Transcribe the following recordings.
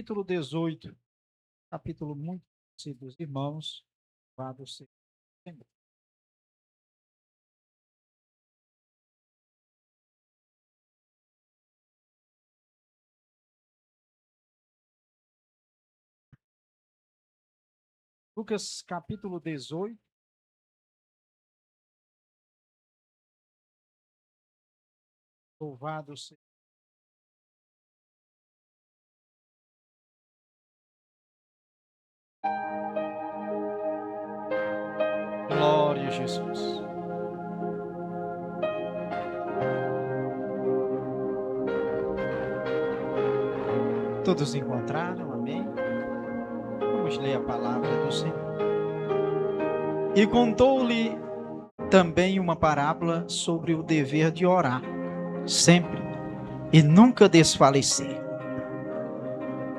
Capítulo 18, capítulo muito conhecido dos irmãos, louvado seja o Senhor. Lucas capítulo 18, louvado seja. Glória a Jesus. Todos encontraram, amém? Vamos ler a palavra do Senhor. E contou-lhe também uma parábola sobre o dever de orar, sempre, e nunca desfalecer,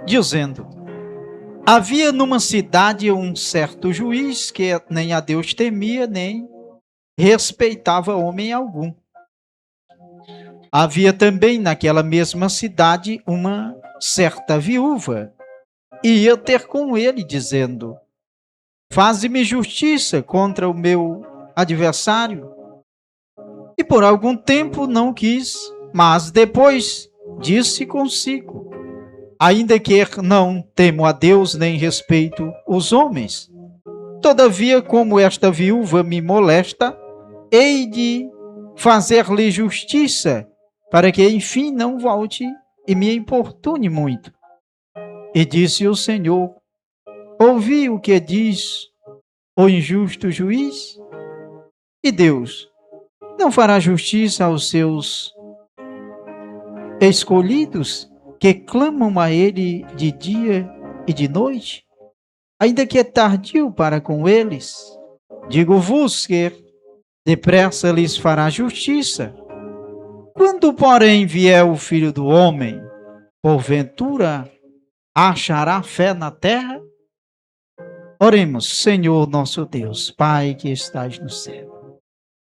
dizendo: havia numa cidade um certo juiz que nem a Deus temia, nem respeitava homem algum. Havia também naquela mesma cidade uma certa viúva, e ia ter com ele, dizendo: faze-me justiça contra o meu adversário. E por algum tempo não quis, mas depois disse consigo: ainda que não temo a Deus nem respeito os homens, todavia, como esta viúva me molesta, hei de fazer-lhe justiça, para que enfim não volte e me importune muito. E disse o Senhor: ouvi o que diz o injusto juiz? E Deus não fará justiça aos seus escolhidos, que clamam a ele de dia e de noite, ainda que é tardio para com eles? Digo-vos que depressa lhes fará justiça. Quando, porém, vier o Filho do Homem, porventura achará fé na terra? Oremos. Senhor nosso Deus, Pai que estás no céu,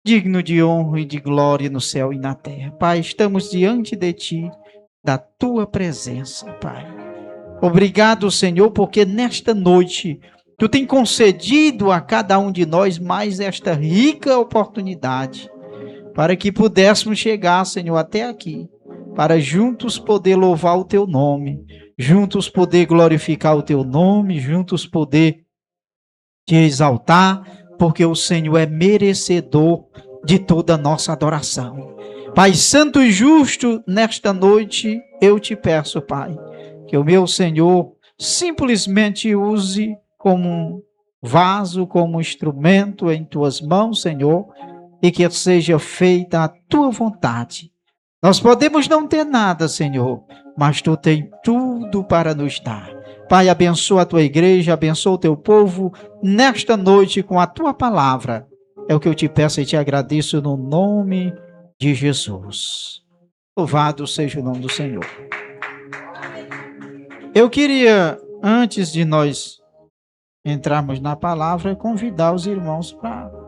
digno de honra e de glória no céu e na terra. Pai, estamos diante de Ti, da Tua presença, Pai. Obrigado, Senhor, porque nesta noite Tu tem concedido a cada um de nós mais esta rica oportunidade, para que pudéssemos chegar, Senhor, até aqui, para juntos poder louvar o Teu nome, juntos poder glorificar o Teu nome, juntos poder Te exaltar, porque o Senhor é merecedor de toda a nossa adoração. Pai Santo e Justo, nesta noite eu Te peço, Pai, que o meu Senhor simplesmente use como um vaso, como um instrumento em Tuas mãos, Senhor, e que seja feita a Tua vontade. Nós podemos não ter nada, Senhor, mas Tu tens tudo para nos dar. Pai, abençoa a Tua igreja, abençoa o Teu povo nesta noite com a Tua palavra. É o que eu Te peço e Te agradeço no nome de Jesus. Louvado seja o nome do Senhor. Eu queria, antes de nós entrarmos na palavra, convidar os irmãos para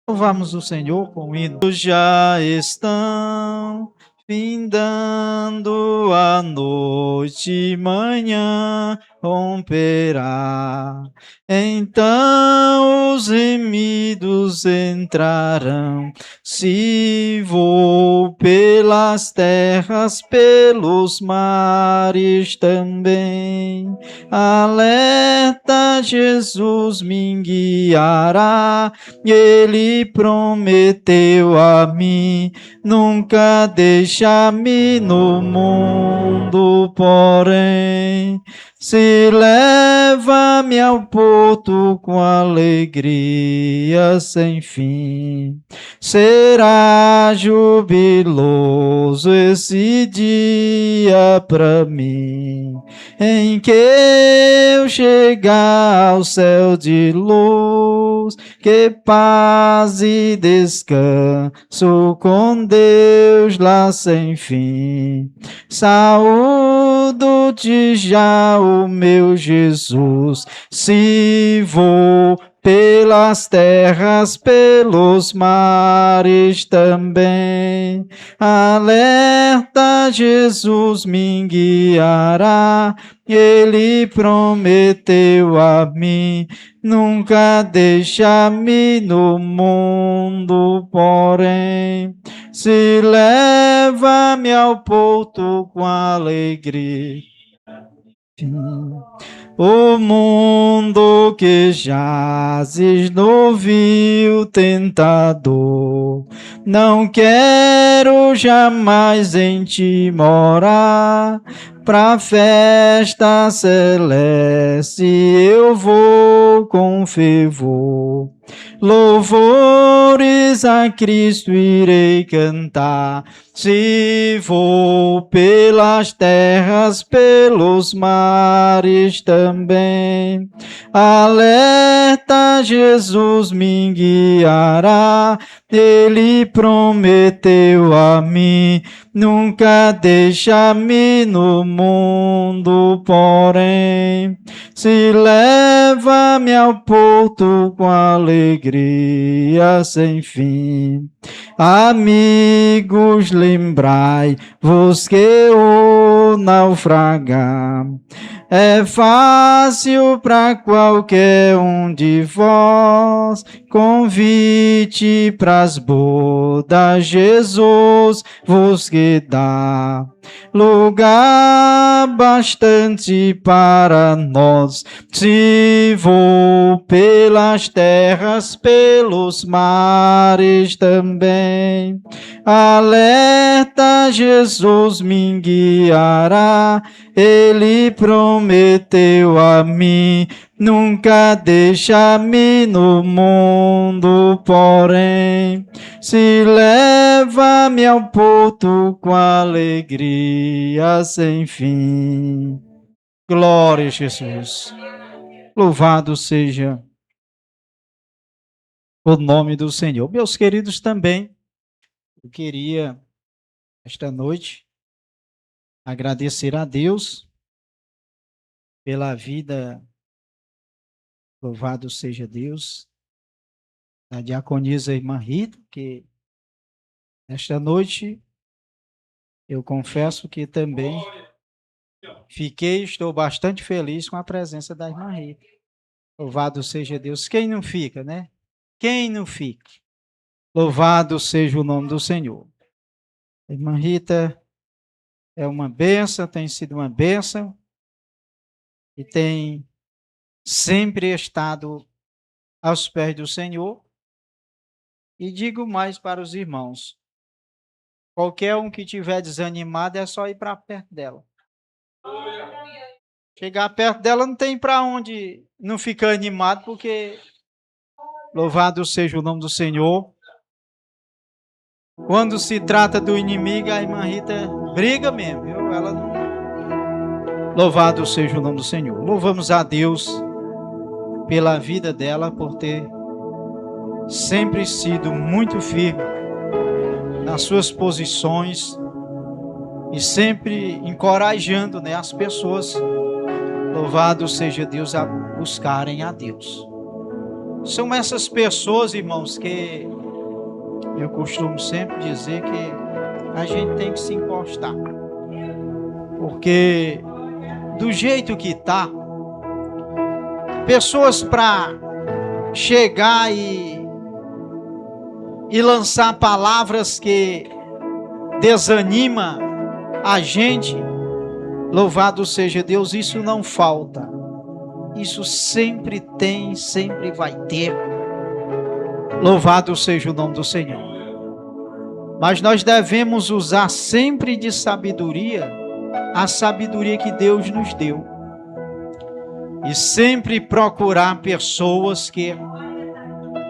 louvarmos o Senhor com o hino. Já estão findando a noite, manhã romperá. Então os remidos entrarão. Se vou pelas terras, pelos mares também, alerta, Jesus me guiará. Ele prometeu a mim nunca deixar-me no mundo, porém se leva-me ao porto com alegria sem fim. Será jubiloso esse dia para mim, em que eu chegar ao céu de luz. Que paz e descanso com Deus lá sem fim. Saúdo-te já, o meu Jesus, se vou pelas terras, pelos mares também. Alerta, Jesus me guiará, Ele prometeu a mim, nunca deixa-me no mundo, porém, se leva-me ao porto com alegria. O mundo que jazes no vil tentador, não quero jamais em ti morar. Pra festa celeste eu vou com fervor, louvores a Cristo irei cantar. Se vou pelas terras, pelos mares também, alerta, Jesus me guiará, Ele prometeu a mim, nunca deixa-me no mundo, porém, se leva-me ao porto com alegria sem fim. Amigos, lembrai-vos que o naufragar é fácil para qualquer um de vós. Convite pras bodas, Jesus vos que dá lugar bastante para nós. Se vou pelas terras, pelos mares também, alerta, Jesus me guiará, Ele prometeu a mim, nunca deixa-me no mundo, porém, se leva-me ao porto com alegria sem fim. Glória a Jesus. Louvado seja o nome do Senhor. Meus queridos, também eu queria, esta noite, agradecer a Deus pela vida, louvado seja Deus, da diaconisa irmã Rita, que esta noite eu confesso que também estou bastante feliz com a presença da irmã Rita. Louvado seja Deus. Quem não fica, né? Quem não fica? Louvado seja o nome do Senhor. A irmã Rita é uma bênção, tem sido uma bênção e tem sempre estado aos pés do Senhor. E digo mais para os irmãos, qualquer um que estiver desanimado é só ir para perto dela. Chegar perto dela não tem para onde não ficar animado, porque louvado seja o nome do Senhor. Quando se trata do inimigo, a irmã Rita briga mesmo, viu? Ela não... Louvado seja o nome do Senhor. Louvamos a Deus pela vida dela, por ter sempre sido muito firme nas suas posições e sempre encorajando, né, as pessoas, louvado seja Deus, a buscarem a Deus. São essas pessoas, irmãos, que eu costumo sempre dizer que a gente tem que se encostar, porque do jeito que está, pessoas para chegar e lançar palavras que desanima a gente, louvado seja Deus, isso não falta. Isso sempre tem, sempre vai ter. Louvado seja o nome do Senhor. Mas nós devemos usar sempre de sabedoria a sabedoria que Deus nos deu. E sempre procurar pessoas que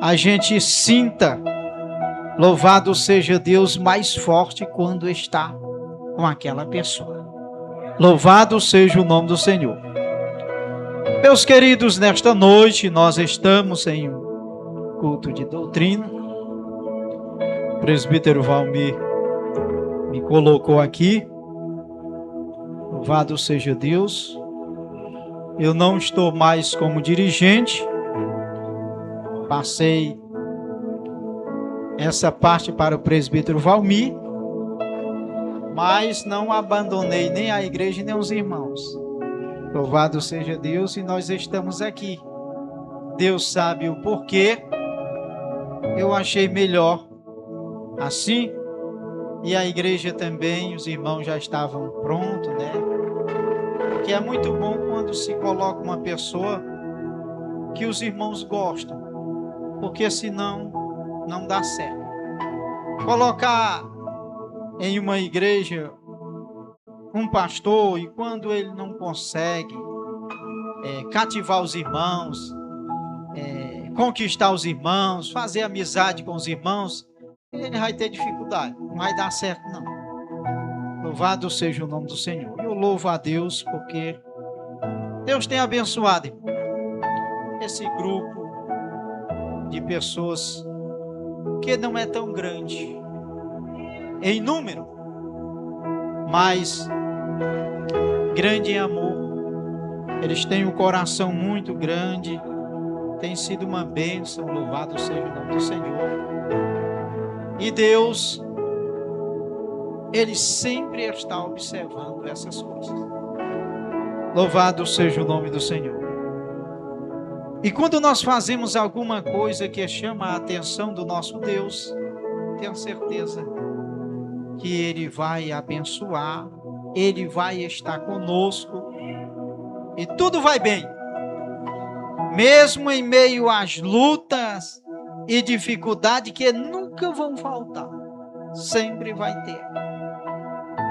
a gente sinta, louvado seja Deus, mais forte quando está com aquela pessoa. Louvado seja o nome do Senhor. Meus queridos, nesta noite nós estamos em um culto de doutrina. O presbítero Valmir me colocou aqui. Louvado seja Deus. Eu não estou mais como dirigente, Passei essa parte para o presbítero Valmir, mas não abandonei nem a igreja nem os irmãos. Louvado seja Deus, e nós estamos aqui. Deus sabe o porquê. Eu achei melhor assim, e a igreja também, os irmãos já estavam prontos, né? Porque é muito bom quando se coloca uma pessoa que os irmãos gostam, porque senão não dá certo. Colocar em uma igreja um pastor, e quando ele não consegue cativar os irmãos, conquistar os irmãos, fazer amizade com os irmãos, ele vai ter dificuldade, não vai dar certo não. Louvado seja o nome do Senhor. Eu louvo a Deus porque Deus tem abençoado esse grupo de pessoas que não é tão grande em número, mas grande em amor. Eles têm um coração muito grande, tem sido uma bênção. Louvado seja o nome do Senhor. E Deus, Ele sempre está observando essas coisas. Louvado seja o nome do Senhor. E quando nós fazemos alguma coisa que chama a atenção do nosso Deus, tenho certeza que Ele vai abençoar, Ele vai estar conosco e tudo vai bem. Mesmo em meio às lutas e dificuldades que nunca vão faltar, sempre vai ter.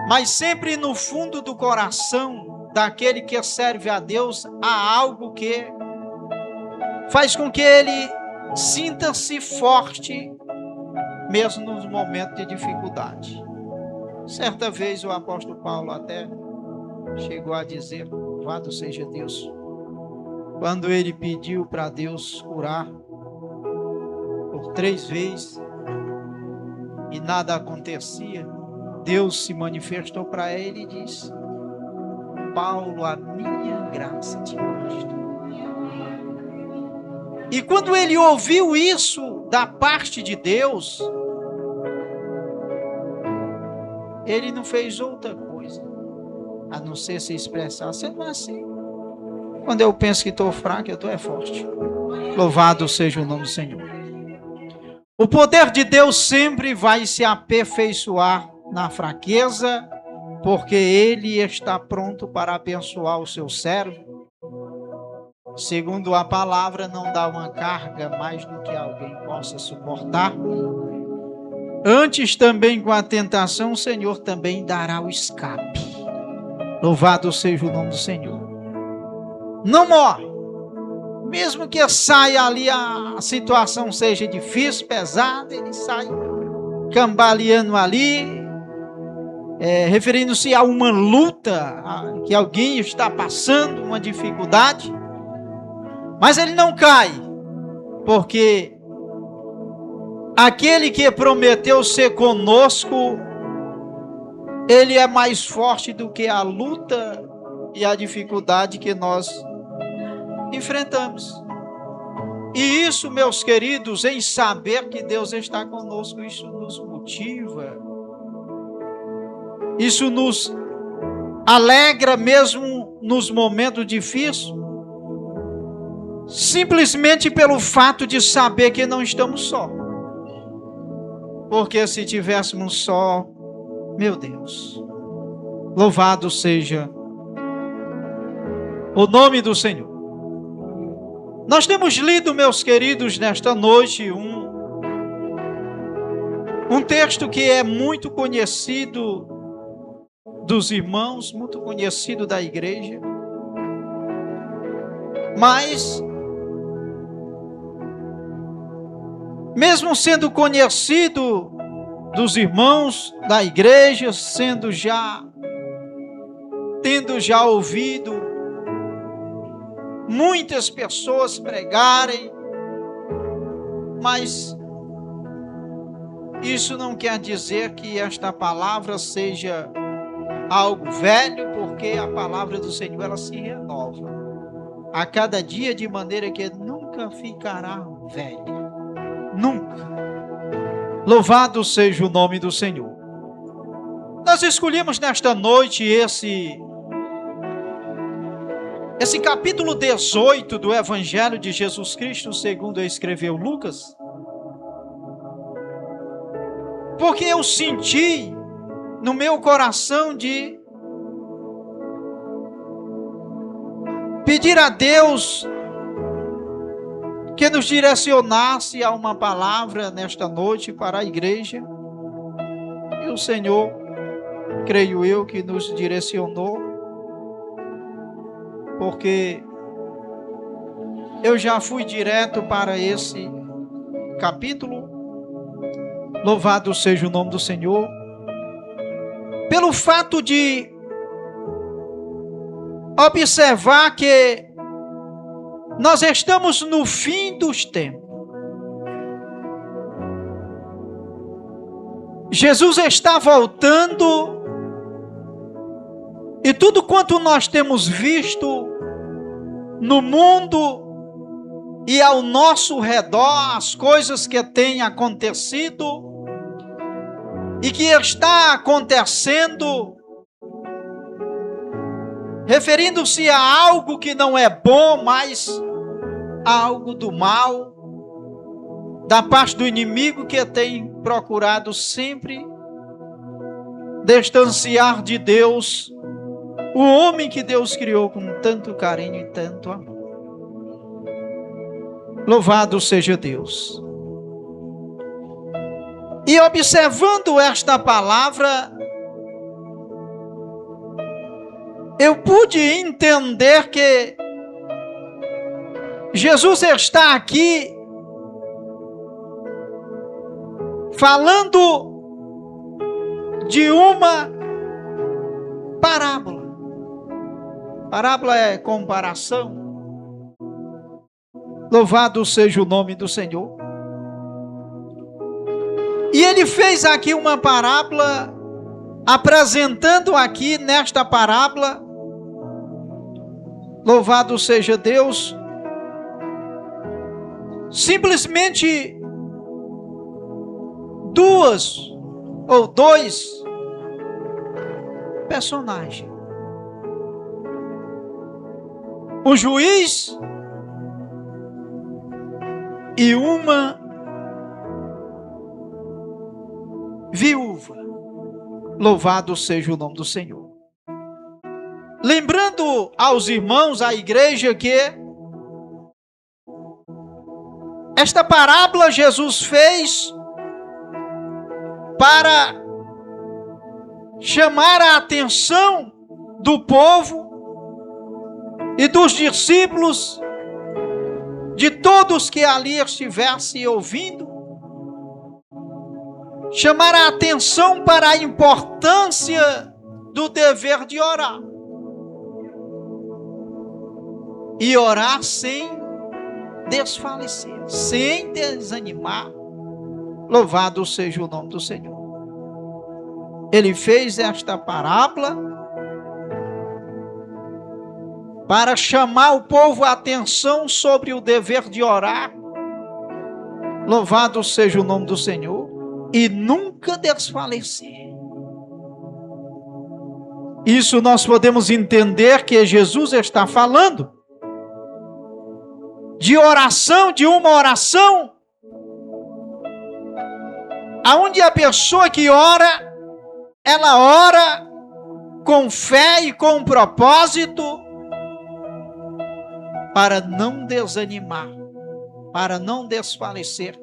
Mas sempre no fundo do coração daquele que serve a Deus, há algo que faz com que ele sinta-se forte, mesmo nos momentos de dificuldade. Certa vez o apóstolo Paulo até chegou a dizer, louvado seja Deus, quando ele pediu para Deus curar por 3 vezes e nada acontecia, Deus se manifestou para ele e disse: Paulo, a minha graça te basta. E quando ele ouviu isso da parte de Deus, ele não fez outra coisa a não ser se expressar. Você não é assim. Quando eu penso que estou fraco, eu estou forte. Louvado seja o nome do Senhor. O poder de Deus sempre vai se aperfeiçoar na fraqueza, porque Ele está pronto para abençoar o seu servo. Segundo a palavra, não dá uma carga mais do que alguém possa suportar. Antes também com a tentação, o Senhor também dará o escape. Louvado seja o nome do Senhor. Não morre. Mesmo que saia ali, a situação seja difícil, pesada, ele sai cambaleando ali, referindo-se a uma luta que alguém está passando, uma dificuldade. Mas ele não cai, porque aquele que prometeu ser conosco, ele é mais forte do que a luta e a dificuldade que nós enfrentamos. E isso, meus queridos, em saber que Deus está conosco, isso nos motiva, isso nos alegra mesmo nos momentos difíceis, simplesmente pelo fato de saber que não estamos só. Porque se tivéssemos só, meu Deus, louvado seja o nome do Senhor. Nós temos lido, meus queridos, nesta noite um texto que é muito conhecido dos irmãos, muito conhecido da igreja, mas mesmo sendo conhecido dos irmãos da igreja, tendo já ouvido muitas pessoas pregarem, mas isso não quer dizer que esta palavra seja algo velho, porque a palavra do Senhor, ela se renova a cada dia, de maneira que nunca nunca ficará velha. Nunca. Louvado seja o nome do Senhor. Nós escolhemos nesta noite esse capítulo 18 do Evangelho de Jesus Cristo, segundo escreveu Lucas, porque eu senti no meu coração de pedir a Deus que nos direcionasse a uma palavra nesta noite para a igreja. E o Senhor, creio eu, que nos direcionou, porque eu já fui direto para esse capítulo. Louvado seja o nome do Senhor, pelo fato de observar que nós estamos no fim dos tempos. Jesus está voltando, e tudo quanto nós temos visto no mundo e ao nosso redor, as coisas que têm acontecido e que está acontecendo, referindo-se a algo que não é bom, mas a algo do mal, da parte do inimigo, que tem procurado sempre distanciar de Deus o homem que Deus criou com tanto carinho e tanto amor. Louvado seja Deus. E observando esta palavra, eu pude entender que Jesus está aqui falando de uma parábola. Parábola é comparação. Louvado seja o nome do Senhor. E ele fez aqui uma parábola, apresentando aqui nesta parábola, louvado seja Deus, simplesmente duas ou dois personagens. O juiz e uma viúva. Louvado seja o nome do Senhor. Lembrando aos irmãos, à igreja, que esta parábola Jesus fez para chamar a atenção do povo e dos discípulos, de todos que ali estivessem ouvindo, chamar a atenção para a importância do dever de orar. E orar sem desfalecer, sem desanimar. Louvado seja o nome do Senhor. Ele fez esta parábola para chamar o povo a atenção sobre o dever de orar. Louvado seja o nome do Senhor. E nunca desfalecer. Isso nós podemos entender que Jesus está falando de oração, de uma oração aonde a pessoa que ora, ela ora com fé e com propósito para não desanimar, para não desfalecer.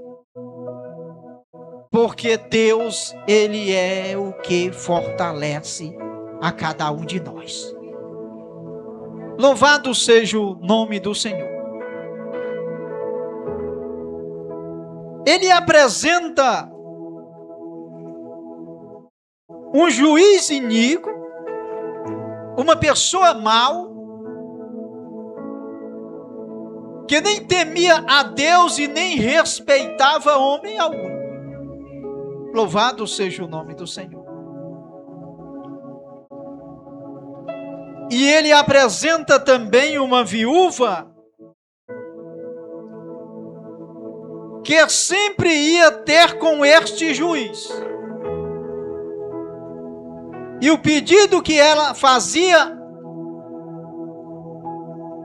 Porque Deus, Ele é o que fortalece a cada um de nós. Louvado seja o nome do Senhor. Ele apresenta um juiz iníquo, uma pessoa mau, que nem temia a Deus e nem respeitava homem algum. Louvado seja o nome do Senhor. E ele apresenta também uma viúva que sempre ia ter com este juiz. E o pedido que ela fazia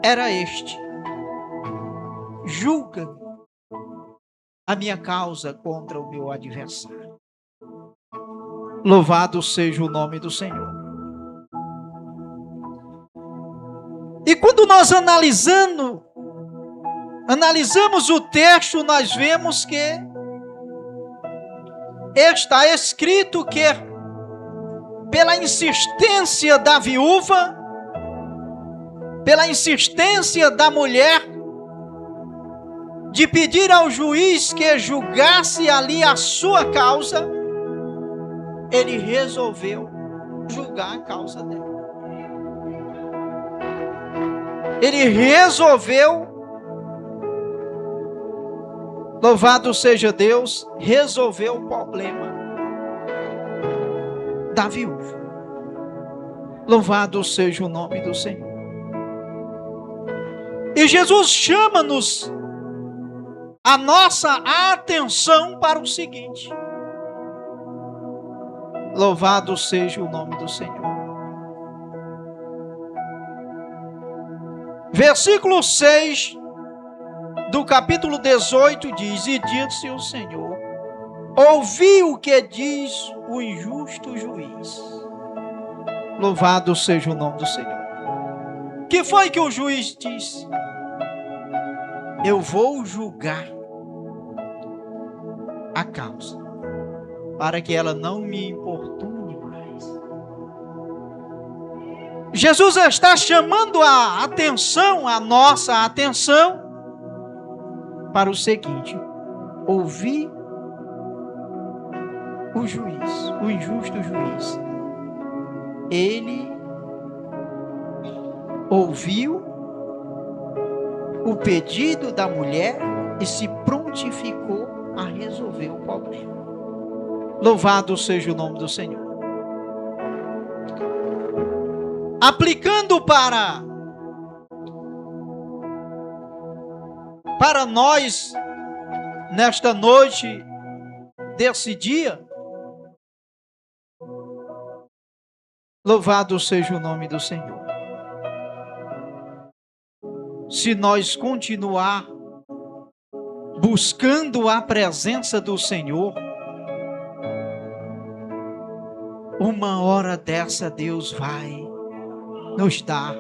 era este: julga a minha causa contra o meu adversário. Louvado seja o nome do Senhor. E quando nós analisamos o texto, nós vemos que está escrito que, pela insistência da viúva, pela insistência da mulher, de pedir ao juiz que julgasse ali a sua causa, ele resolveu julgar a causa dela. Ele resolveu, louvado seja Deus, resolveu o problema da viúva. Louvado seja o nome do Senhor. E Jesus chama-nos a nossa atenção para o seguinte: louvado seja o nome do Senhor. Versículo 6 do capítulo 18 diz: e disse o Senhor, ouvi o que diz o injusto juiz. Louvado seja o nome do Senhor. Que foi que o juiz disse? Eu vou julgar a causa, para que ela não me importune mais. Jesus está chamando a atenção, a nossa atenção, para o seguinte: ouvir o juiz, o injusto juiz. Ele ouviu o pedido da mulher e se prontificou a resolver o problema. Louvado seja o nome do Senhor. Aplicando para nós, nesta noite desse dia, louvado seja o nome do Senhor. Se nós continuar buscando a presença do Senhor, uma hora dessa Deus vai nos dar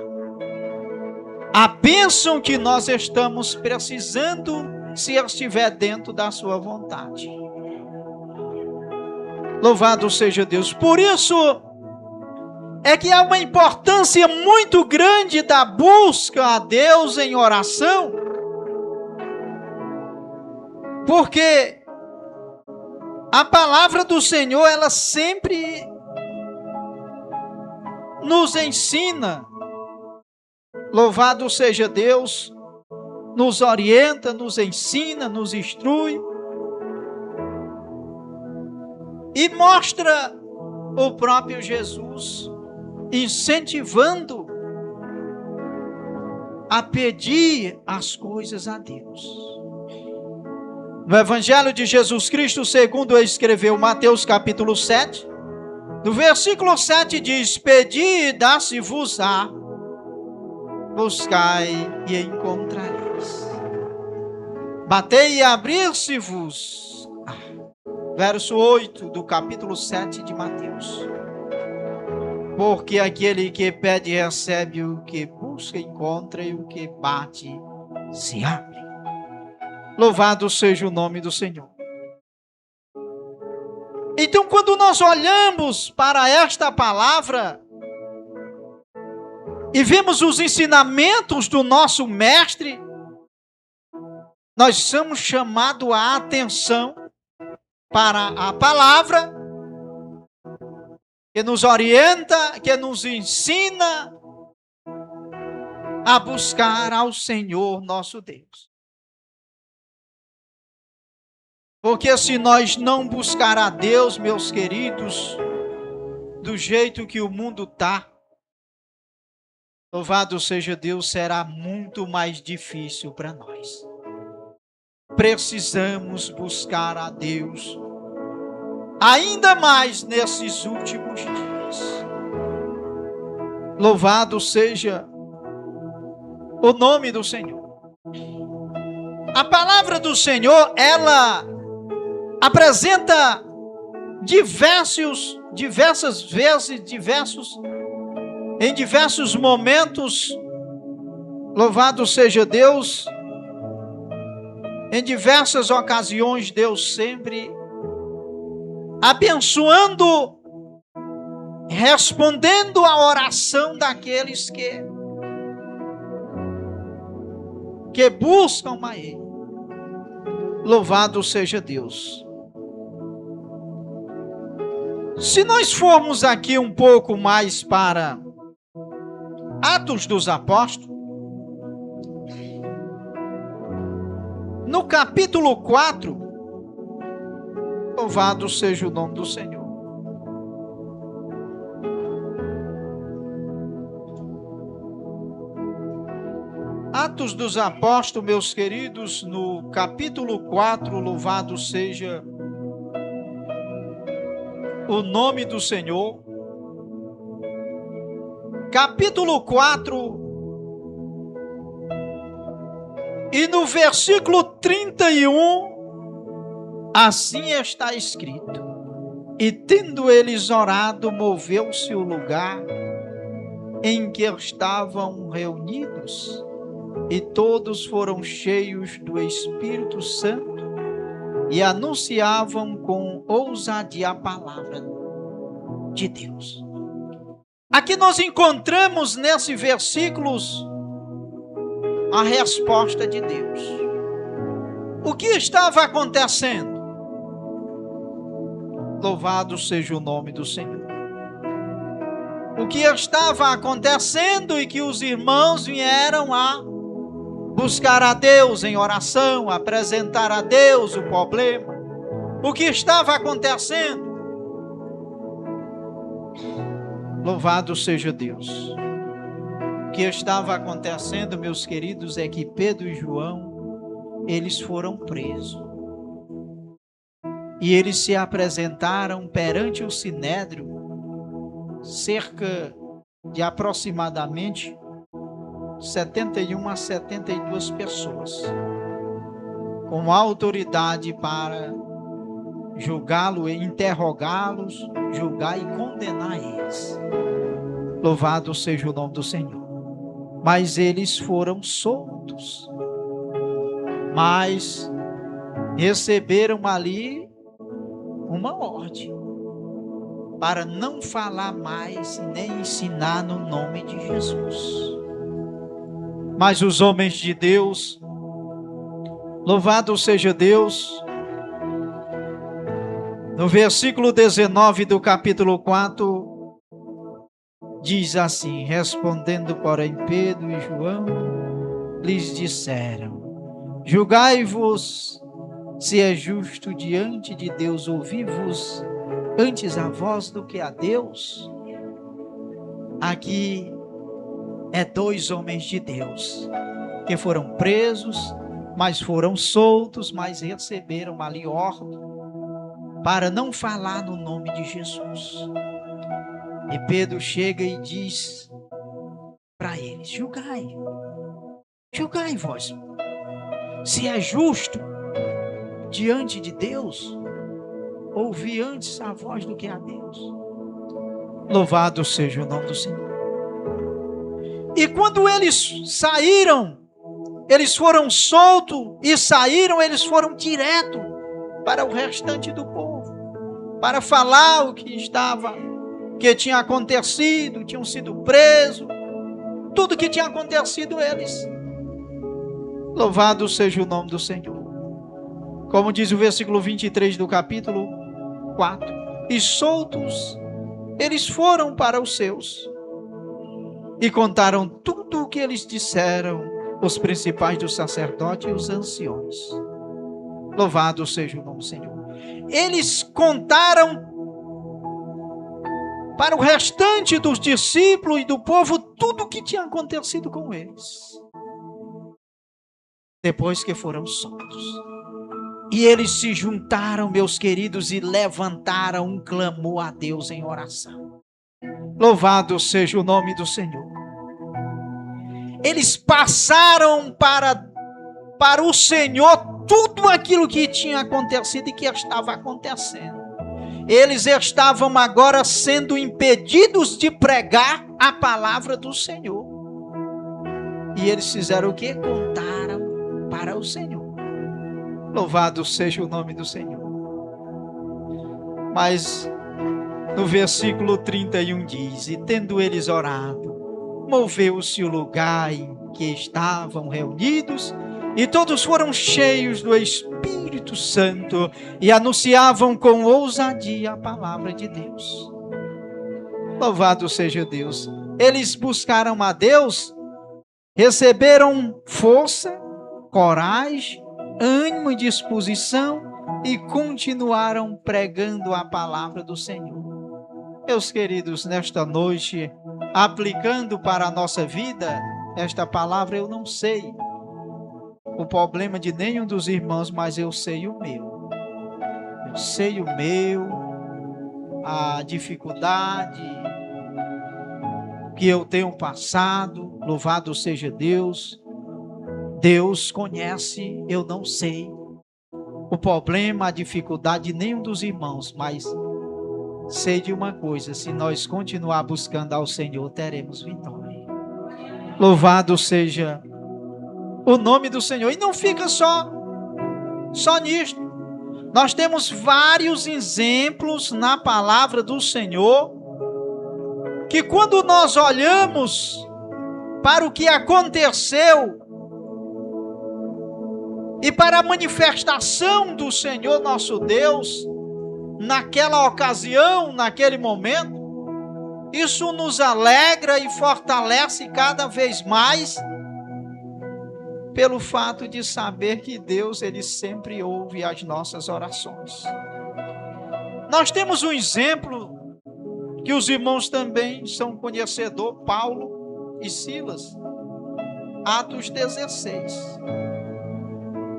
a bênção que nós estamos precisando, se estiver dentro da sua vontade. Louvado seja Deus. Por isso é que há uma importância muito grande da busca a Deus em oração, porque a palavra do Senhor, ela sempre nos ensina, louvado seja Deus, nos orienta, nos ensina, nos instrui e mostra o próprio Jesus incentivando a pedir as coisas a Deus. No Evangelho de Jesus Cristo, segundo escreveu Mateus capítulo 7, no versículo 7 diz: pedi e dá-se-vos-á, buscai e encontrareis, batei e abrir-se-vos-á. Verso 8 do capítulo 7 de Mateus: porque aquele que pede recebe, o que busca encontra, e o que bate se abre. Louvado seja o nome do Senhor. Então, quando nós olhamos para esta palavra e vemos os ensinamentos do nosso mestre, nós somos chamados a atenção para a palavra que nos orienta, que nos ensina a buscar ao Senhor nosso Deus. Porque se nós não buscar a Deus, meus queridos, do jeito que o mundo está, louvado seja Deus, será muito mais difícil para nós. precisamos buscar a Deus, ainda mais nesses últimos dias. Louvado seja o nome do Senhor. A palavra do Senhor, ela apresenta diversas vezes, em diversos momentos, louvado seja Deus, em diversas ocasiões, Deus sempre abençoando, respondendo à oração daqueles que buscam a Ele. Louvado seja Deus. Se nós formos aqui um pouco mais para Atos dos Apóstolos, no capítulo 4, louvado seja o nome do Senhor. Atos dos Apóstolos, meus queridos, no capítulo 4, louvado seja o nome do Senhor. Capítulo 4, e no versículo 31, assim está escrito: e tendo eles orado, moveu-se o lugar em que estavam reunidos, e todos foram cheios do Espírito Santo e anunciavam com ousadia a palavra de Deus. Aqui nós encontramos nesses versículos a resposta de Deus. O que estava acontecendo? Louvado seja o nome do Senhor. O que estava acontecendo e que os irmãos vieram a buscar a Deus em oração, apresentar a Deus o problema. O que estava acontecendo? Louvado seja Deus. O que estava acontecendo, meus queridos, é que Pedro e João, eles foram presos. E eles se apresentaram perante o Sinédrio, cerca de aproximadamente 71 a 72 pessoas, com autoridade para julgá-lo, interrogá-los, julgar e condenar eles. Louvado seja o nome do Senhor. Mas eles foram soltos, mas receberam ali uma ordem para não falar mais nem ensinar no nome de Jesus. Mas os homens de Deus, louvado seja Deus, no versículo 19 do capítulo 4, diz assim: respondendo, porém, Pedro e João lhes disseram: julgai-vos se é justo diante de Deus ouvir-vos antes a vós do que a Deus. Aqui é dois homens de Deus que foram presos, mas foram soltos, mas receberam ali ordem para não falar no nome de Jesus. E Pedro chega e diz para eles: julgai vós, se é justo diante de Deus ouvir antes a voz do que a Deus. Louvado seja o nome do Senhor. E quando eles saíram, eles foram soltos e saíram, eles foram direto para o restante do povo, para falar o que tinha acontecido, tinham sido presos, tudo que tinha acontecido eles. Louvado seja o nome do Senhor. Como diz o versículo 23 do capítulo 4, e soltos, eles foram para os seus, e contaram tudo o que eles disseram, os principais dos sacerdotes e os anciões. Louvado seja o nome do Senhor. Eles contaram para o restante dos discípulos e do povo tudo o que tinha acontecido com eles, depois que foram soltos. E eles se juntaram, meus queridos, e levantaram um clamor a Deus em oração. Louvado seja o nome do Senhor. Eles passaram para o Senhor tudo aquilo que tinha acontecido e que estava acontecendo. Eles estavam agora sendo impedidos de pregar a palavra do Senhor. E eles fizeram o quê? Contaram para o Senhor. Louvado seja o nome do Senhor. Mas no versículo 31 diz: e tendo eles orado, moveu-se o lugar em que estavam reunidos, e todos foram cheios do Espírito Santo, e anunciavam com ousadia a palavra de Deus. Louvado seja Deus. Eles buscaram a Deus, receberam força, coragem, ânimo e disposição, e continuaram pregando a palavra do Senhor. Meus queridos, nesta noite, aplicando para a nossa vida esta palavra, eu não sei o problema de nenhum dos irmãos, mas eu sei o meu. Eu sei o meu, a dificuldade que eu tenho passado. Louvado seja Deus. Deus conhece, eu não sei o problema, a dificuldade de nenhum dos irmãos, mas sei de uma coisa: se nós continuar buscando ao Senhor, teremos vitória. Louvado seja o nome do Senhor. E não fica só nisto. Nós temos vários exemplos na palavra do Senhor, que quando nós olhamos para o que aconteceu e para a manifestação do Senhor nosso Deus, naquela ocasião, naquele momento, isso nos alegra e fortalece cada vez mais, pelo fato de saber que Deus, Ele sempre ouve as nossas orações. Nós temos um exemplo que os irmãos também são conhecedores, Paulo e Silas, Atos 16.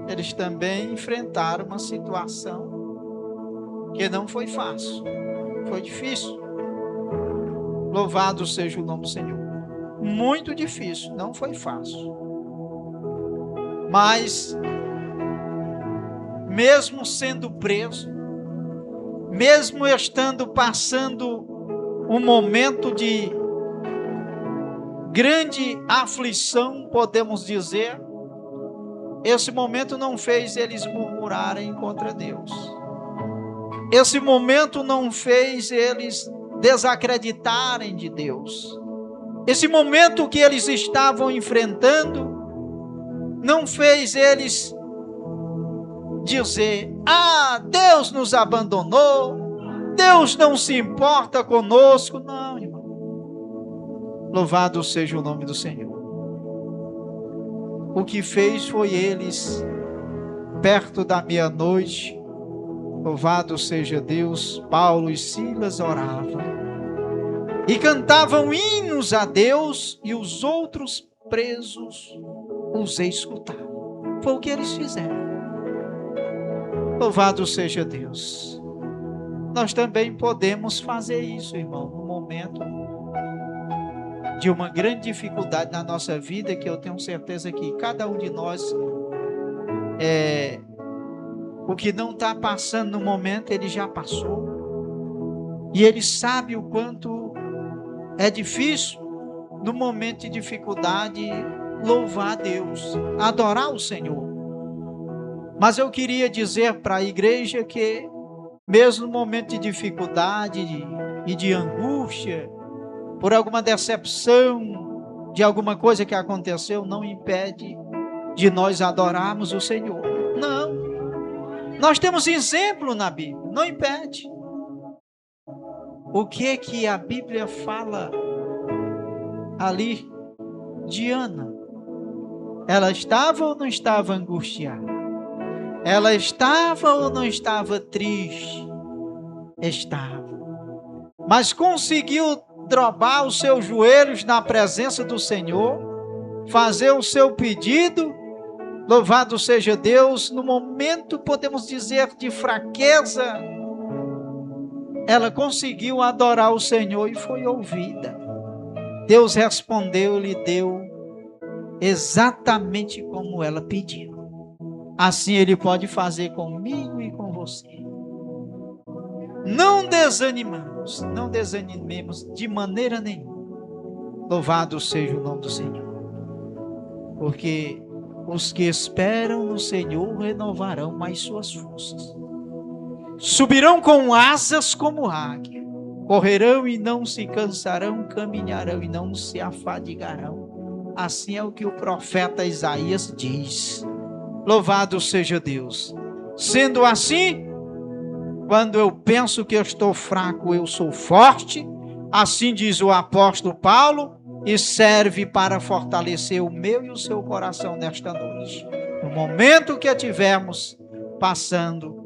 Eles também enfrentaram uma situação que não foi fácil, foi difícil. Louvado seja o nome do Senhor. Muito difícil, não foi fácil. Mas, mesmo sendo preso, mesmo estando passando um momento de grande aflição, podemos dizer, esse momento não fez eles murmurarem contra Deus. Esse momento não fez eles desacreditarem de Deus. Esse momento que eles estavam enfrentando não fez eles dizer: Deus nos abandonou, Deus não se importa conosco. Não, irmão. Louvado seja o nome do Senhor. O que fez foi eles, perto da meia-noite, louvado seja Deus, Paulo e Silas oravam e cantavam hinos a Deus, e os outros presos os escutavam. Foi o que eles fizeram. Louvado seja Deus. Nós também podemos fazer isso, irmão, no momento de uma grande dificuldade na nossa vida, que eu tenho certeza que cada um de nós, o que não está passando no momento, ele já passou. E ele sabe o quanto é difícil, no momento de dificuldade, louvar a Deus, adorar o Senhor. Mas eu queria dizer para a igreja que, mesmo no momento de dificuldade e de angústia, por alguma decepção de alguma coisa que aconteceu, não impede de nós adorarmos o Senhor. Não. Nós temos exemplo na Bíblia, não impede. O que a Bíblia fala ali de Ana? Ela estava ou não estava angustiada? Ela estava ou não estava triste? Estava. Mas conseguiu drobar os seus joelhos na presença do Senhor, fazer o seu pedido Louvado seja Deus, no momento, podemos dizer, de fraqueza, ela conseguiu adorar o Senhor e foi ouvida. Deus respondeu e lhe deu exatamente como ela pediu. Assim Ele pode fazer comigo e com você. Não desanimemos de maneira nenhuma. Louvado seja o nome do Senhor. Porque os que esperam no Senhor renovarão mais suas forças. Subirão com asas como águia. Correrão e não se cansarão, caminharão e não se afadigarão. Assim é o que o profeta Isaías diz. Louvado seja Deus. Sendo assim, quando eu penso que eu estou fraco, eu sou forte. Assim diz o apóstolo Paulo, e serve para fortalecer o meu e o seu coração nesta noite. No momento que estivermos passando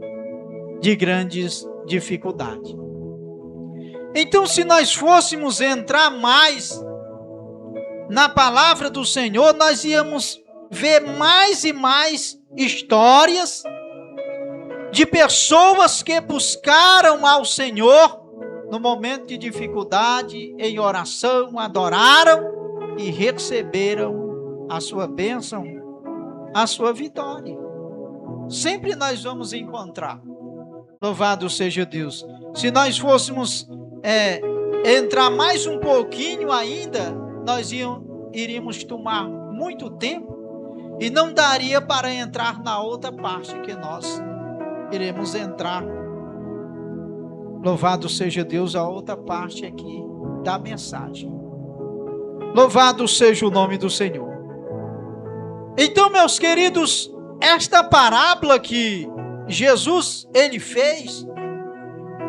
de grandes dificuldades. Então, se nós fôssemos entrar mais na palavra do Senhor, nós íamos ver mais e mais histórias de pessoas que buscaram ao Senhor no momento de dificuldade, em oração, adoraram e receberam a sua bênção, a sua vitória. Sempre nós vamos encontrar. Louvado seja Deus. Se nós fôssemos entrar mais um pouquinho ainda, nós iríamos tomar muito tempo e não daria para entrar na outra parte que nós iremos entrar. Louvado seja Deus, a outra parte aqui da mensagem. Louvado seja o nome do Senhor. Então, meus queridos, esta parábola que Jesus ele fez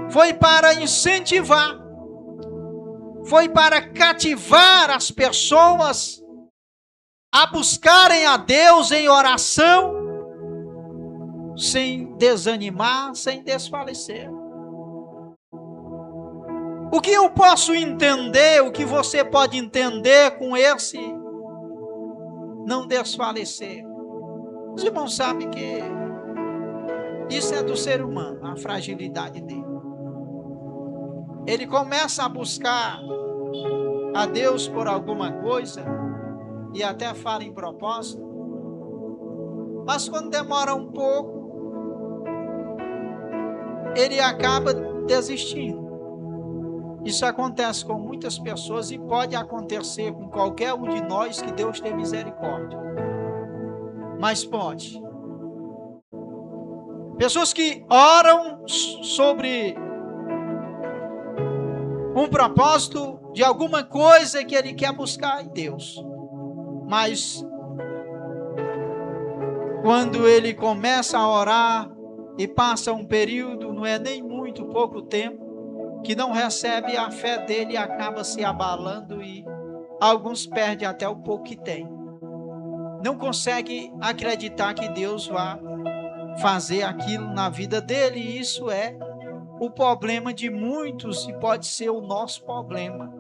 foi para incentivar, foi para cativar as pessoas a buscarem a Deus em oração, sem desanimar, sem desfalecer. O que eu posso entender, o que você pode entender com esse não desfalecer? Os irmãos sabem que isso é do ser humano, a fragilidade dele. Ele começa a buscar a Deus por alguma coisa e até fala em propósito, mas quando demora um pouco, ele acaba desistindo. Isso acontece com muitas pessoas e pode acontecer com qualquer um de nós, que Deus tenha misericórdia. Mas pode. Pessoas que oram sobre um propósito de alguma coisa que ele quer buscar em Deus. Mas quando ele começa a orar e passa um período, não é nem muito pouco tempo, que não recebe, a fé dele acaba se abalando e alguns perdem até o pouco que tem. Não consegue acreditar que Deus vai fazer aquilo na vida dele, e isso é o problema de muitos e pode ser o nosso problema.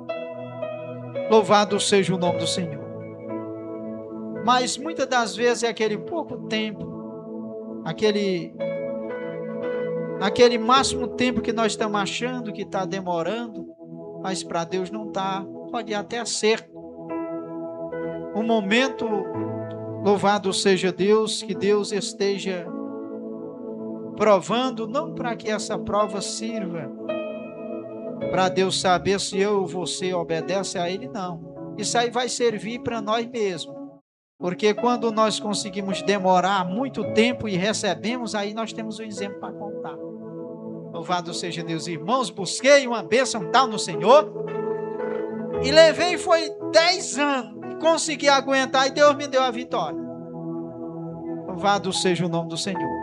Louvado seja o nome do Senhor. Mas muitas das vezes é aquele pouco tempo, aquele máximo tempo que nós estamos achando que está demorando, mas para Deus não está. Pode até ser um momento, louvado seja Deus, que Deus esteja provando, não para que essa prova sirva para Deus saber se eu ou você obedece a Ele, não. Isso aí vai servir para nós mesmos, porque quando nós conseguimos demorar muito tempo e recebemos, aí nós temos um exemplo para contar. Louvado seja Deus. Irmãos, busquei uma bênção tal no Senhor e levei, foi 10 anos, consegui aguentar e Deus me deu a vitória. Louvado seja o nome do Senhor.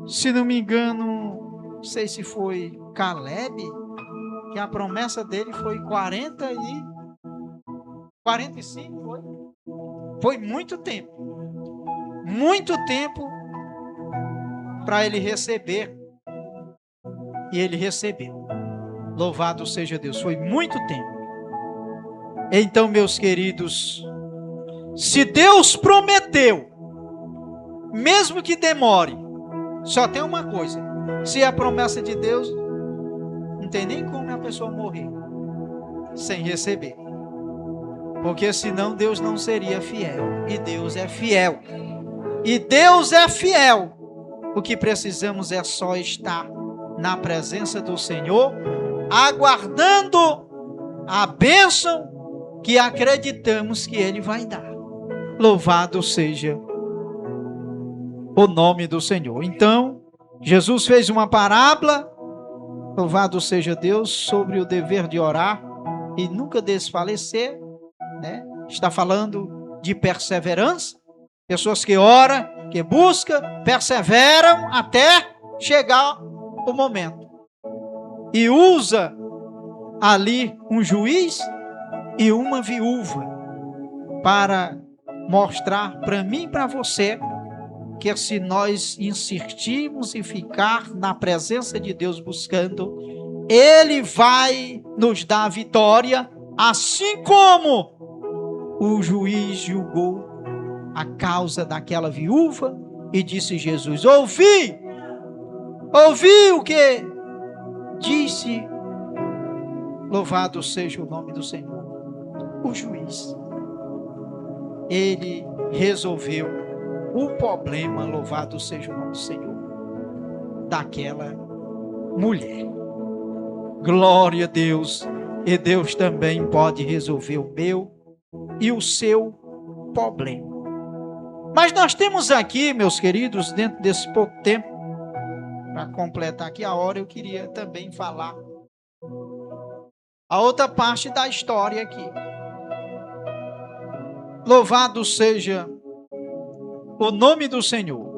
Se não me engano, não sei se foi Caleb, que a promessa dele foi 45, foi muito tempo para ele receber, e ele recebeu. Louvado seja Deus, foi muito tempo. Então, meus queridos, se Deus prometeu, mesmo que demore, só tem uma coisa: se é a promessa de Deus, não tem nem como a pessoa morrer sem receber, porque senão Deus não seria fiel, e Deus é fiel, e Deus é fiel. O que precisamos é só estar na presença do Senhor, aguardando a bênção que acreditamos que Ele vai dar. Louvado seja o nome do Senhor. Então, Jesus fez uma parábola, louvado seja Deus, sobre o dever de orar e nunca desfalecer, né? Está falando de perseverança, pessoas que oram, que buscam, perseveram até chegar o momento. E usa ali um juiz e uma viúva para mostrar para mim e para você que se nós insistirmos em ficar na presença de Deus buscando, Ele vai nos dar a vitória, assim como o juiz julgou a causa daquela viúva e disse Jesus: ouvi o que disse, louvado seja o nome do Senhor. O juiz, ele resolveu o problema, louvado seja o nome do Senhor, daquela mulher. Glória a Deus. E Deus também pode resolver o meu e o seu problema. Mas nós temos aqui, meus queridos, dentro desse pouco tempo, para completar aqui a hora, eu queria também falar a outra parte da história aqui. Louvado seja o nome do Senhor.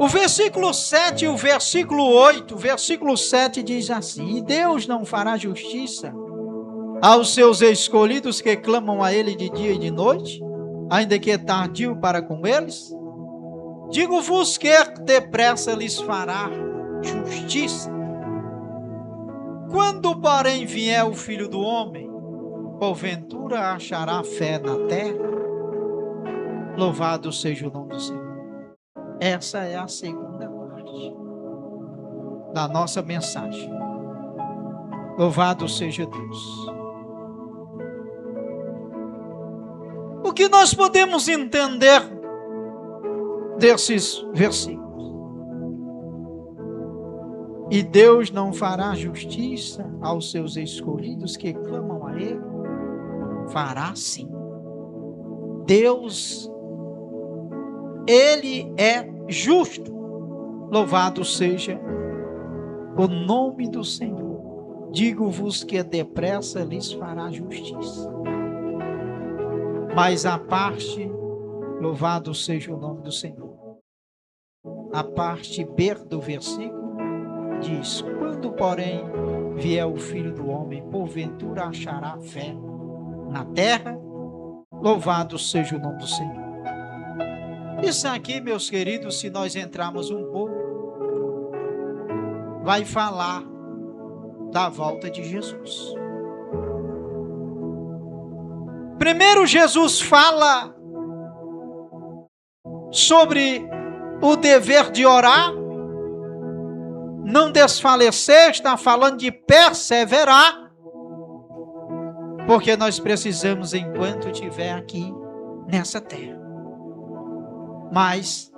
O versículo 7 e o versículo 8, o versículo 7 diz assim: e Deus não fará justiça aos seus escolhidos que clamam a Ele de dia e de noite, ainda que é tardio para com eles? Digo-vos que depressa lhes fará justiça. Quando, porém, vier o Filho do Homem, porventura achará fé na terra? Louvado seja o nome do Senhor. Essa é a segunda parte da nossa mensagem. Louvado seja Deus. O que nós podemos entender desses versículos? E Deus não fará justiça aos seus escolhidos que clamam a Ele? Fará sim. Deus, Ele é justo. Louvado seja o nome do Senhor. Digo-vos que depressa lhes fará justiça. Mas a parte, louvado seja o nome do Senhor, a parte B do versículo diz: quando, porém, vier o Filho do Homem, porventura achará fé na terra? Louvado seja o nome do Senhor. Isso aqui, meus queridos, se nós entrarmos um pouco, vai falar da volta de Jesus. Primeiro, Jesus fala sobre o dever de orar, não desfalecer, está falando de perseverar, porque nós precisamos enquanto estiver aqui nessa terra. Mas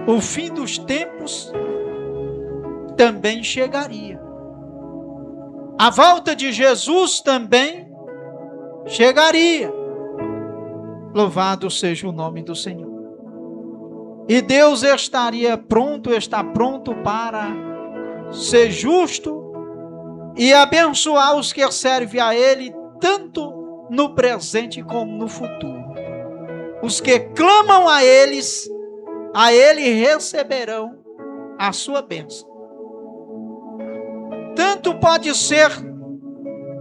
o fim dos tempos também chegaria. A volta de Jesus também chegaria. Louvado seja o nome do Senhor. E Deus está pronto para ser justo e abençoar os que servem a Ele, tanto no presente como no futuro. Os que clamam a Ele receberão a sua bênção. Tanto pode ser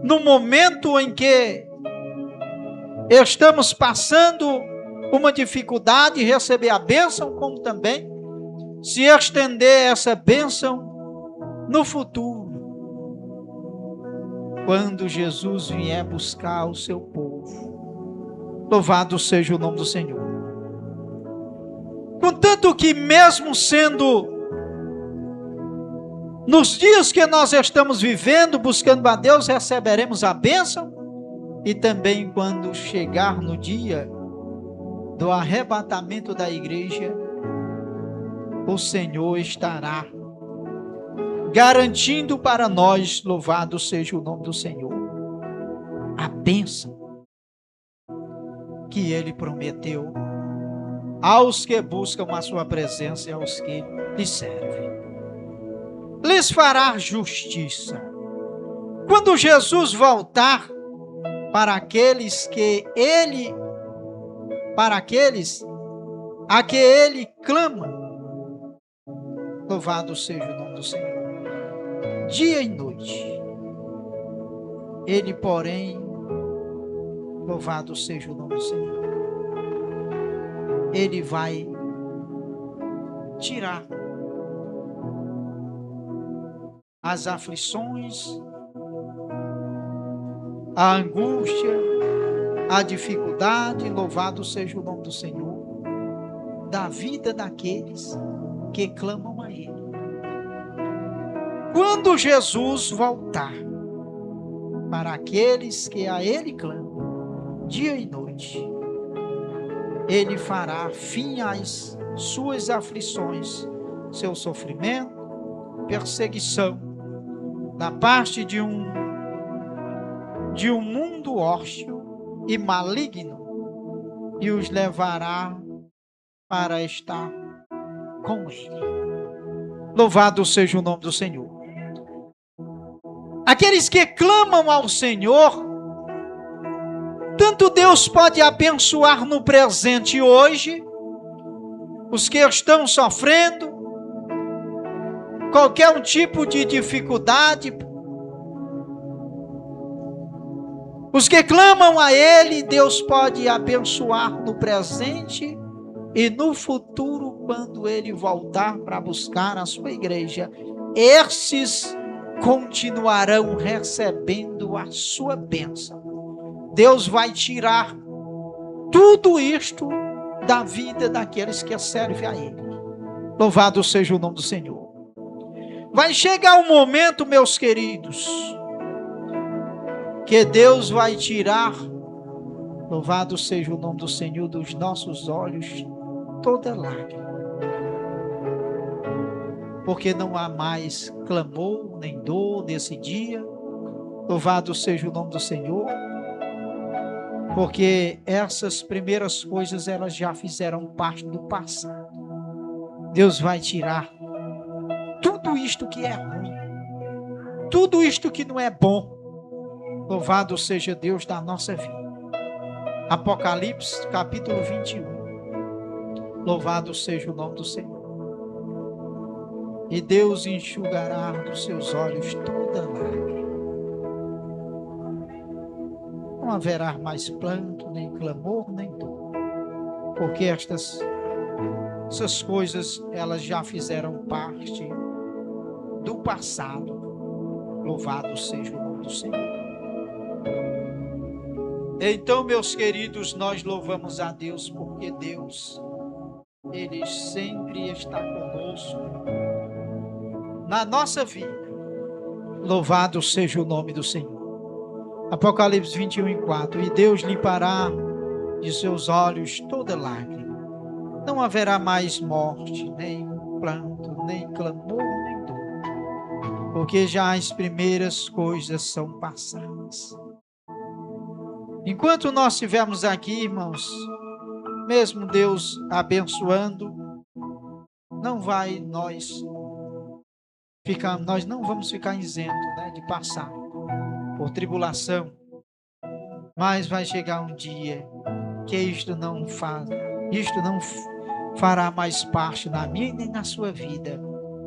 no momento em que estamos passando uma dificuldade, receber a bênção, como também se estender essa bênção no futuro. quando Jesus vier buscar o seu povo. Louvado seja o nome do Senhor. Contanto que mesmo sendo nos dias que nós estamos vivendo, buscando a Deus, receberemos a bênção, e também quando chegar no dia do arrebatamento da igreja, o Senhor estará garantindo para nós, louvado seja o nome do Senhor, a bênção que Ele prometeu aos que buscam a sua presença e aos que lhe servem. Lhes fará justiça. Quando Jesus voltar para aqueles a que Ele clama, louvado seja o nome do Senhor, dia e noite. Ele, porém, louvado seja o nome do Senhor, Ele vai tirar as aflições, a angústia, a dificuldade, louvado seja o nome do Senhor, da vida daqueles que clamam a Ele. Quando Jesus voltar para aqueles que a Ele clamam, dia e noite, Ele fará fim às suas aflições, seu sofrimento, perseguição, da parte de um mundo hostil e maligno, e os levará para estar com Ele. Louvado seja o nome do Senhor. Aqueles que clamam ao Senhor, tanto Deus pode abençoar no presente hoje, os que estão sofrendo, qualquer um tipo de dificuldade, os que clamam a Ele, Deus pode abençoar no presente e no futuro, quando Ele voltar para buscar a sua igreja. Esses continuarão recebendo a sua bênção. Deus vai tirar tudo isto da vida daqueles que servem a Ele. Louvado seja o nome do Senhor. Vai chegar um momento, meus queridos, que Deus vai tirar, louvado seja o nome do Senhor, dos nossos olhos toda lágrima. Porque não há mais clamor nem dor nesse dia. Louvado seja o nome do Senhor. Porque essas primeiras coisas, elas já fizeram parte do passado. Deus vai tirar tudo isto que é ruim, tudo isto que não é bom. Louvado seja Deus da nossa vida. Apocalipse capítulo 21. Louvado seja o nome do Senhor. E Deus enxugará dos seus olhos toda lágrima. Não haverá mais pranto, nem clamor, nem dor. Porque essas coisas, elas já fizeram parte do passado. Louvado seja o nome do Senhor. Então, meus queridos, nós louvamos a Deus, porque Deus, Ele sempre está conosco na nossa vida. Louvado seja o nome do Senhor. Apocalipse 21:4. E Deus limpará de seus olhos toda lágrima. Não haverá mais morte, nem pranto, nem clamor, nem dor, porque já as primeiras coisas são passadas. Enquanto nós estivermos aqui, irmãos, mesmo Deus abençoando, nós não vamos ficar isentos, de passar por tribulação, mas vai chegar um dia que isto não fará mais parte na minha nem na sua vida.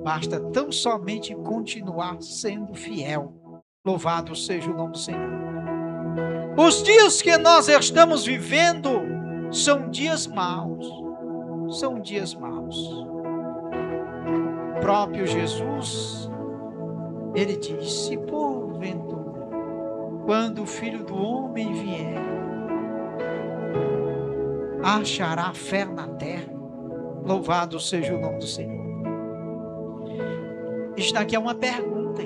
Basta tão somente continuar sendo fiel. Louvado seja o nome do Senhor. Os dias que nós estamos vivendo são dias maus. São dias maus. O próprio Jesus, Ele disse: porventura quando o Filho do Homem vier, achará fé na terra? Louvado seja o nome do Senhor. Isto aqui é uma pergunta.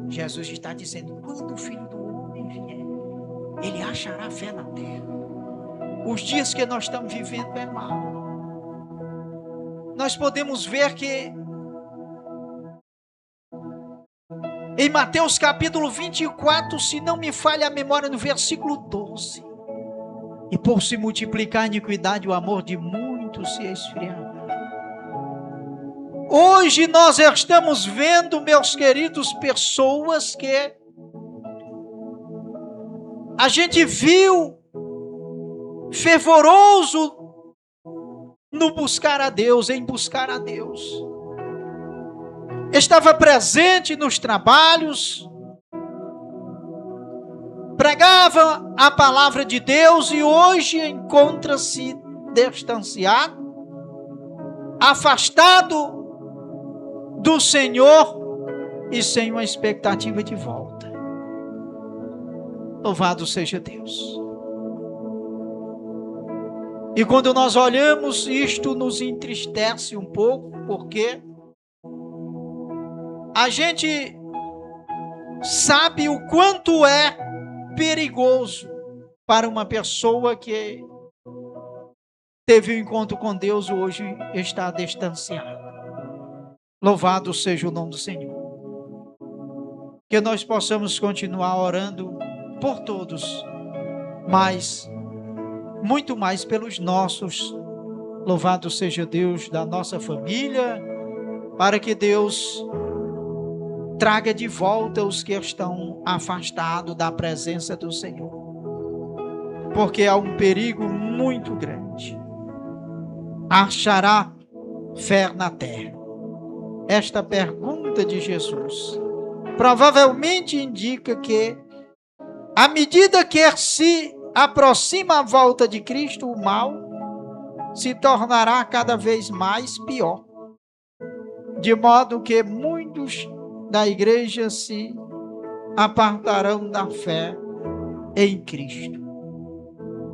Jesus está dizendo: quando o Filho do Homem vier, ele achará fé na terra? Os dias que nós estamos vivendo é mau. Nós podemos ver que em Mateus capítulo 24, se não me falha a memória, no versículo 12, e por se multiplicar a iniquidade, o amor de muitos se esfriará. Hoje nós estamos vendo, meus queridos, pessoas que a gente viu fervoroso no buscar a Deus, em buscar a Deus. Estava presente nos trabalhos, pregava a palavra de Deus e hoje encontra-se distanciado, afastado do Senhor e sem uma expectativa de volta. Louvado seja Deus. E quando nós olhamos, isto nos entristece um pouco, porque a gente sabe o quanto é perigoso para uma pessoa que teve um encontro com Deus, hoje está distanciada. Louvado seja o nome do Senhor. Que nós possamos continuar orando por todos, mas muito mais pelos nossos. Louvado seja Deus da nossa família, para que Deus traga de volta os que estão afastados da presença do Senhor, porque há um perigo muito grande. Achará fé na terra? Esta pergunta de Jesus provavelmente indica que, à medida que se aproxima a volta de Cristo, o mal se tornará cada vez mais pior, de modo que muitos da igreja se apartarão da fé em Cristo.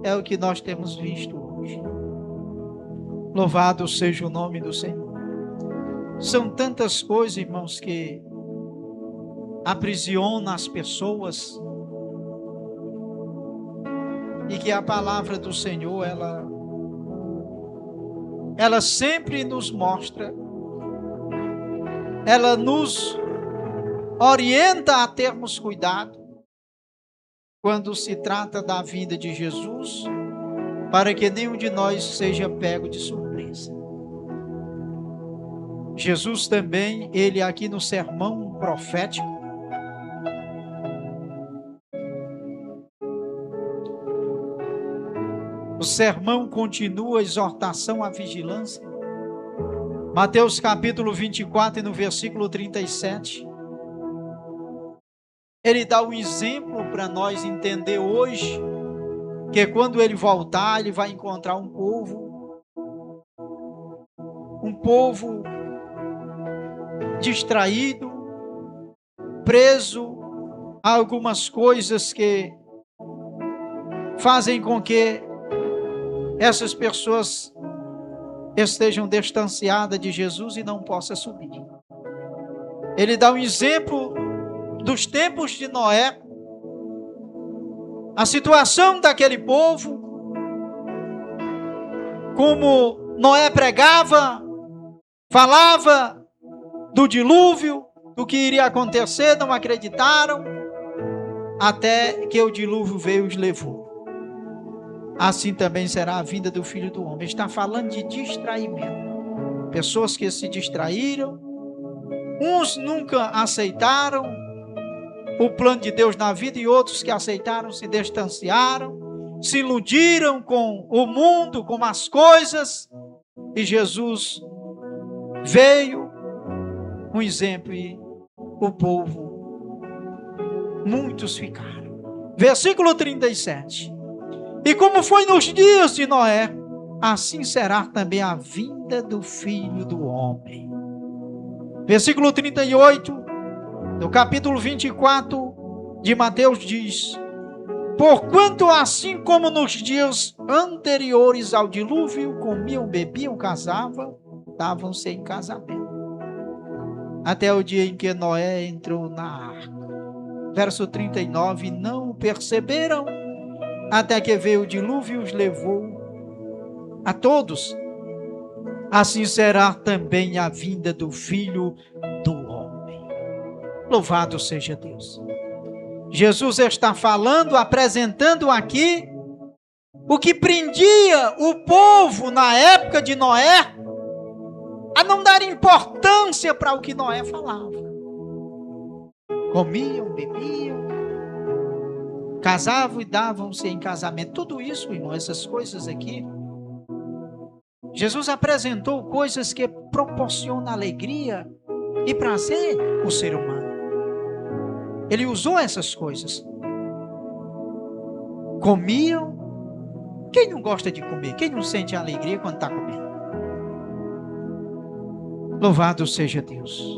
É o que nós temos visto hoje. Louvado seja o nome do Senhor. São tantas coisas, irmãos, que aprisionam as pessoas, e que a palavra do Senhor, ela sempre nos mostra, ela nos orienta a termos cuidado quando se trata da vida de Jesus, para que nenhum de nós seja pego de surpresa. Jesus também, ele aqui no sermão profético, o sermão continua a exortação à vigilância. Mateus capítulo 24 e no versículo 37. Ele dá um exemplo para nós entender hoje, que quando ele voltar, ele vai encontrar um povo distraído, preso a algumas coisas que fazem com que essas pessoas estejam distanciadas de Jesus e não possam subir. Ele dá um exemplo dos tempos de Noé, a situação daquele povo, como Noé pregava, falava do dilúvio, do que iria acontecer, não acreditaram, até que o dilúvio veio e os levou. Assim também será a vinda do Filho do Homem. Está falando de distraimento. Pessoas que se distraíram, uns nunca aceitaram o plano de Deus na vida, e outros que aceitaram se distanciaram, se iludiram com o mundo, com as coisas, e Jesus veio, um exemplo, e o povo, muitos ficaram. Versículo 37. E como foi nos dias de Noé, assim será também a vinda do Filho do Homem. Versículo 38, do capítulo 24 de Mateus diz: porquanto assim como nos dias anteriores ao dilúvio, comiam, bebiam, casavam, davam-se em casamento, até o dia em que Noé entrou na arca. Verso 39, não o perceberam, até que veio o dilúvio e os levou a todos. Assim será também a vinda do Filho do Homem. Louvado seja Deus. Jesus está falando, apresentando aqui o que prendia o povo na época de Noé a não dar importância para o que Noé falava. Comiam, bebiam, casavam e davam-se em casamento. Tudo isso, irmão, essas coisas aqui, Jesus apresentou coisas que proporcionam alegria e prazer ao ser humano. Ele usou essas coisas. Comiam. Quem não gosta de comer? Quem não sente alegria quando está comendo? Louvado seja Deus.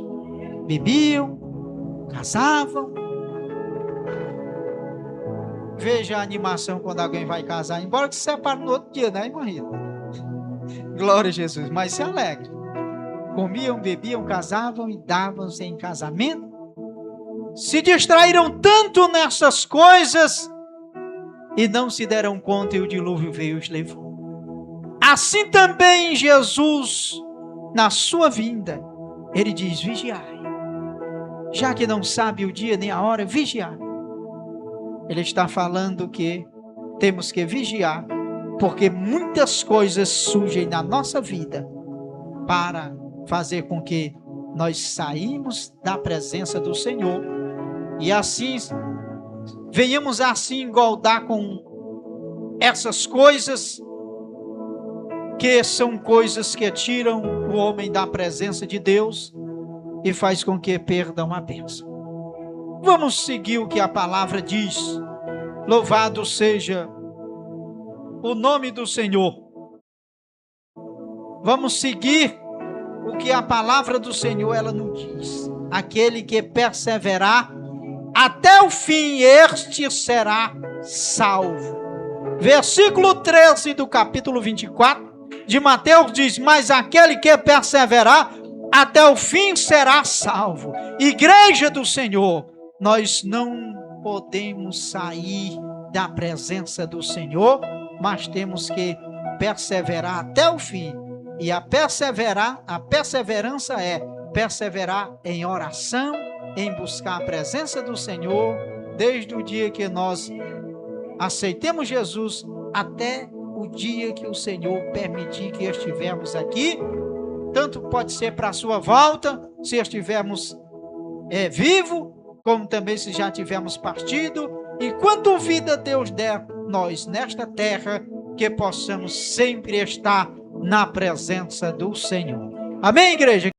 Bebiam, casavam. Veja a animação quando alguém vai casar, embora que se separe no outro dia, né, irmão? Glória a Jesus, mas se alegre. Comiam, bebiam, casavam e davam-se em casamento. Se distraíram tanto nessas coisas e não se deram conta, e o dilúvio veio e os levou. Assim também Jesus, na sua vinda, ele diz: vigiai. Já que não sabe o dia nem a hora, vigiai. Ele está falando que temos que vigiar, porque muitas coisas surgem na nossa vida para fazer com que nós saímos da presença do Senhor e assim venhamos assim engordar com essas coisas que são coisas que tiram o homem da presença de Deus e faz com que perdam a bênção. Vamos seguir o que a palavra diz. Louvado seja o nome do Senhor. Vamos seguir o que a palavra do Senhor ela nos diz. Aquele que perseverar até o fim, este será salvo. Versículo 13 do capítulo 24 de Mateus diz: mas aquele que perseverar até o fim será salvo. Igreja do Senhor, nós não podemos sair da presença do Senhor, mas temos que perseverar até o fim. E a perseverança é perseverar em oração, em buscar a presença do Senhor, desde o dia que nós aceitemos Jesus até o dia que o Senhor permitir que estivermos aqui. Tanto pode ser para a sua volta, se estivermos vivo, como também se já tivermos partido. Enquanto vida Deus der nós nesta terra, que possamos sempre estar na presença do Senhor. Amém, igreja?